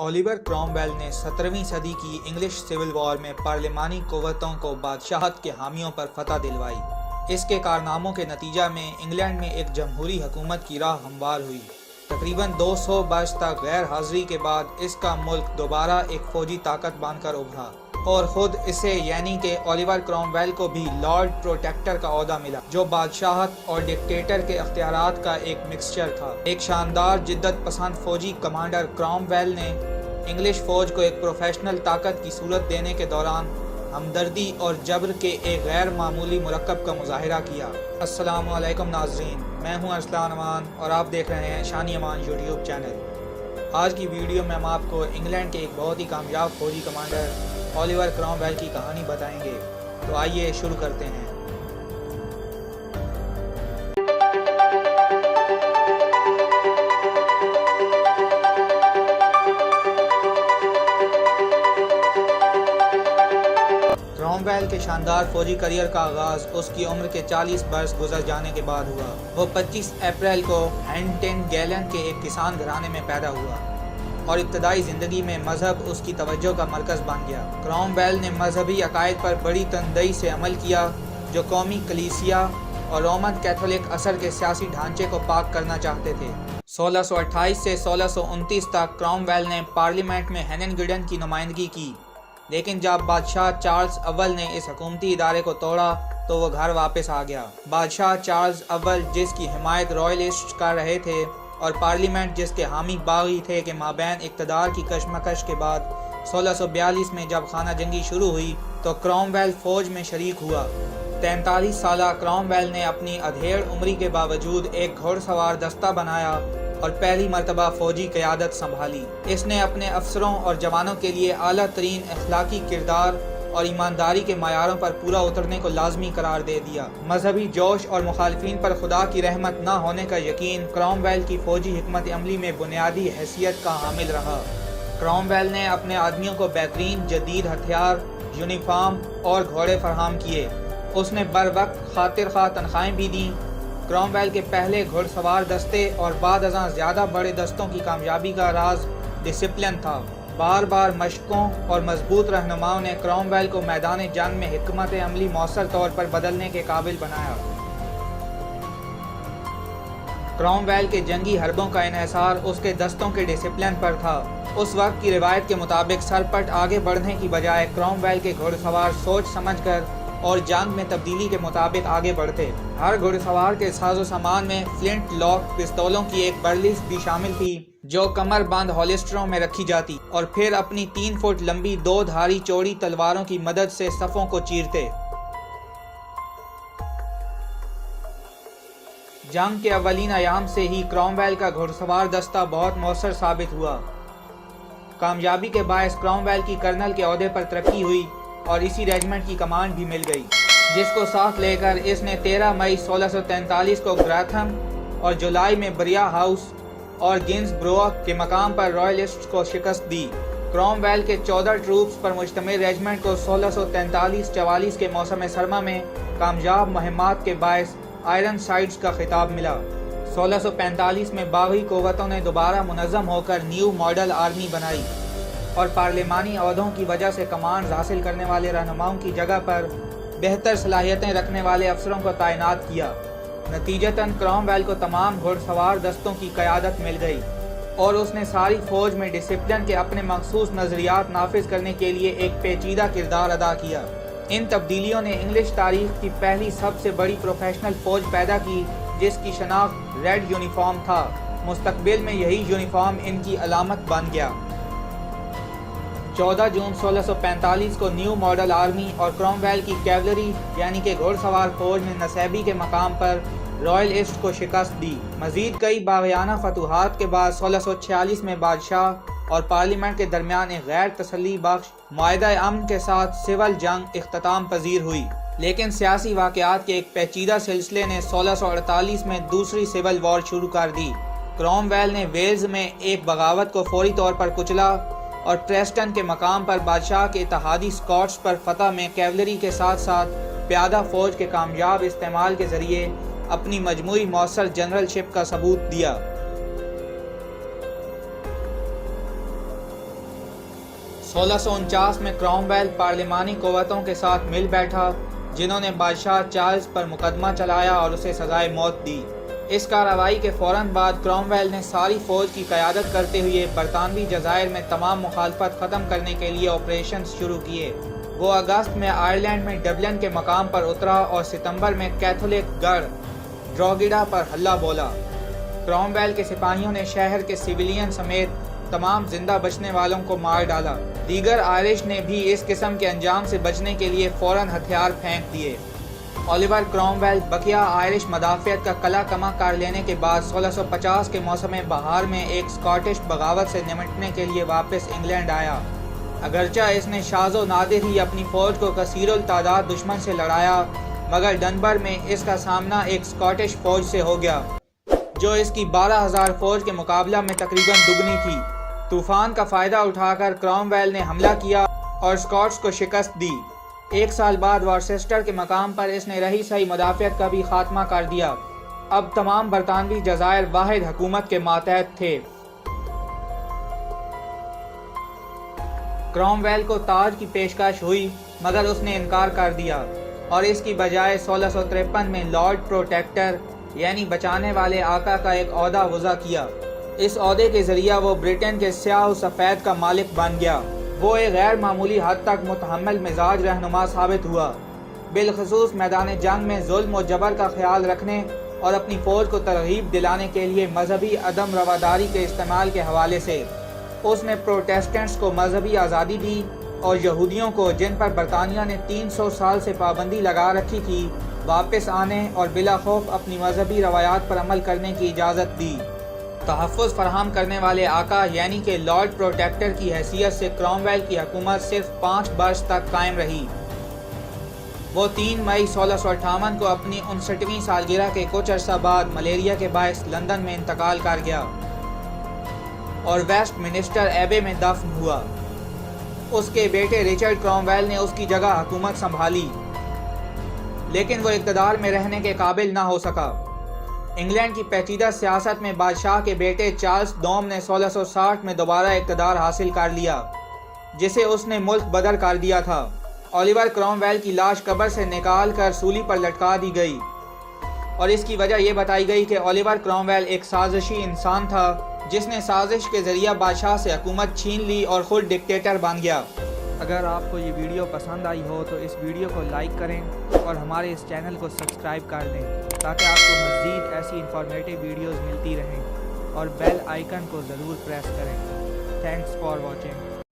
Oliver Cromwell ने 17वीं सदी की इंग्लिश सिविल वॉर में पार्लिमानी क़ुव्वतों को बादशाहत के हामियों पर फतह दिलवाई। इसके कारनामों के नतीजा में इंग्लैंड में एक जमहूरी हुकूमत की राह हमवार हुई। तकरीबन 200 बरस तक गैर हाजिरी के बाद इसका मुल्क दोबारा एक फौजी ताकत बनकर उभरा और ख़ुद इसे यानी कि ओलिवर क्रॉमवेल को भी लॉर्ड प्रोटेक्टर का ओहदा मिला, जो बादशाहत और डिक्टेटर के अख्तियारात का एक मिक्सचर था। एक शानदार जिद्दत पसंद फौजी कमांडर क्रॉमवेल ने इंग्लिश फौज को एक प्रोफेशनल ताकत की सूरत देने के दौरान हमदर्दी और जबर के एक गैर मामूली मुरक्कब का मुजाहिरा किया। अस्सलामु अलैकुम नाज़रीन, मैं हूं अरसलान अमान और आप देख रहे हैं शानी अमान यूट्यूब चैनल। आज की वीडियो में हम आपको इंग्लैंड के एक बहुत ही कामयाब फौजी कमांडर ओलिवर क्रॉमवेल की कहानी बताएंगे। तो आइए शुरू करते हैं। क्रॉमवेल के शानदार फौजी करियर का आगाज उसकी उम्र के 40 बरस गुजर जाने के बाद हुआ। वो 25 अप्रैल को हैंटन गैलन के एक किसान घराने में पैदा हुआ और इब्तदाई ज़िंदगी में मजहब उसकी तवज्जो का मरकज़ बन गया। क्रॉमवेल ने मजहबी अकायद पर बड़ी तनदई से अमल किया, जो कौमी कलीसिया और रोमन कैथोलिक असर के सियासी ढांचे को पाक करना चाहते थे। 1628 से 1629 तक क्रॉमवेल ने पार्लियामेंट में हेनन की नुमाइंदगी की, लेकिन जब बादशाह चार्ल्स अव्वल ने इस हुकूमती इदारे को तोड़ा तो वो घर वापस आ गया। बादशाह चार्ल्स अव्वल, जिसकी हिमायत रॉयलिस्ट कर रहे थे, और पार्लियामेंट जिसके हामी बागी थे के माबैन इक़्तिदार की कशमकश के बाद 1642 में जब खाना जंगी शुरू हुई तो क्रॉमवेल फौज में शरीक हुआ। 43 साला क्रॉमवेल ने अपनी अधेड़ उम्री के बावजूद एक घुड़सवार दस्ता बनाया और पहली मरतबा फौजी क़यादत संभाली। इसने अपने अफसरों और जवानों के लिए आला तरीन अखलाकी किरदार और ईमानदारी के मायारों पर पूरा उतरने को लाजमी करार दे दिया। मजहबी जोश और मुखालफिन पर खुदा की रहमत न होने का यकीन क्रॉमवेल की फौजी हिकमत अमली में बुनियादी हैसियत का हामिल रहा। क्रॉमवेल ने अपने आदमियों को बेहतरीन जदीद हथियार, यूनिफॉर्म और घोड़े फराहम किए। उसने बर वक्त खातिर खा तनख्वाहें भी दी। क्रॉमवेल के पहले घुड़सवार दस्ते और बाद अज़ां ज़्यादा बड़े दस्तों की कामयाबी का राज डिसिप्लिन था। बार बार मशकों और मजबूत रहनुमाओं ने क्रॉमवेल को मैदान जंग में हिकमत अमली मौसर तौर पर बदलने के काबिल बनाया। क्रॉमवेल के जंगी हरबों का इन्हिसार उसके दस्तों के डिसिप्लिन पर था। उस वक्त की रिवायत के मुताबिक सरपट आगे बढ़ने की बजाय क्रॉमवेल के घुड़सवार सोच समझकर और जंग में तब्दीली के मुताबिक आगे बढ़ते। हर घुड़सवार के साजो सामान में फ्लिंट लॉक पिस्तौलों की एक बर्लिस भी शामिल थी, जो कमर बंद होलिस्टरों में रखी जाती और फिर अपनी 3 फुट लंबी 2 धारी चौड़ी तलवारों की मदद से सफ़ों को चीरते। जंग के अव्वलीन अयाम से ही क्रॉमवेल का घुड़सवार दस्ता बहुत मौसर साबित हुआ। कामयाबी के बायस क्रॉमवेल की कर्नल के ओहदे पर तरक्की हुई और इसी रेजिमेंट की कमांड भी मिल गई, जिसको साथ लेकर इसने 13 मई 1643 को ग्रैथम और जुलाई में बरिया हाउस और गिन्सब्रो के मकाम पर रॉयलिस्ट को शिकस्त दी। क्रॉमवेल के 14 ट्रूप्स पर मुश्तमिल रेजिमेंट को 1643-44 के मौसम सरमा में कामयाब मुहिम्मात के बायस आयरन साइड्स का खिताब मिला। 1645 में बागी क़ुव्वतों ने दोबारा मुनज़्ज़म होकर न्यू मॉडल आर्मी बनाई और पार्लिमानी अहदों की वजह से कमांड हासिल करने वाले रहनुमाओं की जगह पर बेहतर सलाहियतें रखने वाले अफसरों को तैनात किया। नतीजतन क्रॉमवेल को तमाम घुड़सवार दस्तों की क़यादत मिल गई और उसने सारी फौज में डिसिप्लिन के अपने मखसूस नज़रियात नाफिज करने के लिए एक पेचीदा किरदार अदा किया। इन तब्दीलियों ने इंग्लिश तारीख की पहली सबसे बड़ी प्रोफेशनल फौज पैदा की, जिसकी शनाख्त रेड यूनिफॉर्म था। मुस्तकबिल में यही यूनिफॉर्म इनकी अलामत बन गया। 14 जून 1645 को न्यू मॉडल आर्मी और क्रॉमवेल की कैवलरी यानी कि घुड़सवार फौज ने नसैबी के मकाम पर रॉयलिस्ट को शिकस्त दी। मजीद कई बाग़ियाना फतूहात के बाद 1646 में बादशाह और पार्लियामेंट के दरमियान एक गैर तसल्ली बख्श मुआहदा अमन के साथ सिविल जंग इख्तिताम पजीर हुई, लेकिन सियासी वाक़यात के एक पेचीदा सिलसिले ने 1648 में दूसरी सिविल वॉर शुरू कर दी। क्रॉमवेल ने वेल्स में एक बगावत को फौरी तौर पर कुचला और प्रेस्टन के मकाम पर बादशाह के इत्तेहादी स्कॉट्स पर फतह में कैवलरी के साथ साथ प्यादा फौज के कामयाब इस्तेमाल के जरिए अपनी मजमूई मौसर जनरलशिप का सबूत दिया। 1649 میں کرومویل پارلیمانی قوتوں کے ساتھ مل بیٹھا، جنہوں نے بادشاہ چارلز پر مقدمہ چلایا اور اسے سزائے موت دی۔ اس کارروائی کے فوراً بعد کرومویل نے ساری فوج کی قیادت کرتے ہوئے برطانوی جزائر میں تمام مخالفت ختم کرنے کے لیے آپریشنز شروع کیے۔ وہ اگست میں آئرلینڈ میں ڈبلن کے مقام پر اترا اور ستمبر میں کیتھولک گڑھ ڈروگیڈا پر حملہ بولا۔ کرومویل کے سپاہیوں نے شہر کے سویلین سمیت تمام زندہ بچنے والوں کو مار ڈالا۔ دیگر آئرش نے بھی اس قسم کے انجام سے بچنے کے لیے فوراً ہتھیار پھینک دیے۔ اولیور کرومویل بقیہ آئرش مدافعت کا قلعہ کما کر لینے کے بعد 1650 کے موسم بہار میں ایک اسکاٹش بغاوت سے نمٹنے کے لیے واپس انگلینڈ آیا۔ اگرچہ اس نے شاذ و نادر ہی اپنی فوج کو کثیر التعداد دشمن سے لڑایا، مگر ڈنبر میں اس کا سامنا ایک اسکاٹش فوج سے ہو گیا، جو اس کی 12,000 فوج کے مقابلہ میں تقریباً دگنی تھی۔ طوفان کا فائدہ اٹھا کر کرومویل نے حملہ کیا اور اسکاٹس کو شکست دی۔ ایک سال بعد وارچسٹر کے مقام پر اس نے رہی سہی مدافعت کا بھی خاتمہ کر دیا۔ اب تمام برطانوی جزائر واحد حکومت کے ماتحت تھے۔ کرومویل کو تاج کی پیشکش ہوئی، مگر اس نے انکار کر دیا اور اس کی بجائے 1653 میں لارڈ پروٹیکٹر یعنی بچانے والے آقا کا ایک عہدہ وضع کیا۔ اس عہدے کے ذریعہ وہ برٹن کے سیاہ و سفید کا مالک بن گیا۔ وہ ایک غیر معمولی حد تک متحمل مزاج رہنما ثابت ہوا، بالخصوص میدان جنگ میں ظلم و جبر کا خیال رکھنے اور اپنی فوج کو ترغیب دلانے کے لیے مذہبی عدم رواداری کے استعمال کے حوالے سے۔ اس نے پروٹیسٹنٹس کو مذہبی آزادی دی اور یہودیوں کو، جن پر برطانیہ نے 300 سال سے پابندی لگا رکھی تھی، واپس آنے اور بلا خوف اپنی مذہبی روایات پر عمل کرنے کی اجازت دی۔ تحفظ فراہم کرنے والے آقا یعنی کہ لارڈ پروٹیکٹر کی حیثیت سے کرومویل کی حکومت صرف 5 برس تک قائم رہی۔ وہ 3 مئی 1658 کو اپنی 59ویں سالگرہ کے کچھ عرصہ بعد ملیریا کے باعث لندن میں انتقال کر گیا اور ویسٹ منسٹر ایبے میں دفن ہوا۔ اس کے بیٹے رچرڈ کرومویل نے اس کی جگہ حکومت سنبھالی، لیکن وہ اقتدار میں رہنے کے قابل نہ ہو سکا۔ انگلینڈ کی پیچیدہ سیاست میں بادشاہ کے بیٹے چارلز دوم نے 1660 میں دوبارہ اقتدار حاصل کر لیا، جسے اس نے ملک بدر کر دیا تھا۔ اولیور کرومویل کی لاش قبر سے نکال کر سولی پر لٹکا دی گئی اور اس کی وجہ یہ بتائی گئی کہ اولیور کرومویل ایک سازشی انسان تھا، جس نے سازش کے ذریعہ بادشاہ سے حکومت چھین لی اور خود ڈکٹیٹر بن گیا۔ اگر آپ کو یہ ویڈیو پسند آئی ہو تو اس ویڈیو کو لائک کریں اور ہمارے اس چینل کو سبسکرائب کر دیں تاکہ آپ کو مزید ایسی انفارمیٹیو ویڈیوز ملتی رہیں، اور بیل آئیکن کو ضرور پریس کریں۔ Thanks for watching.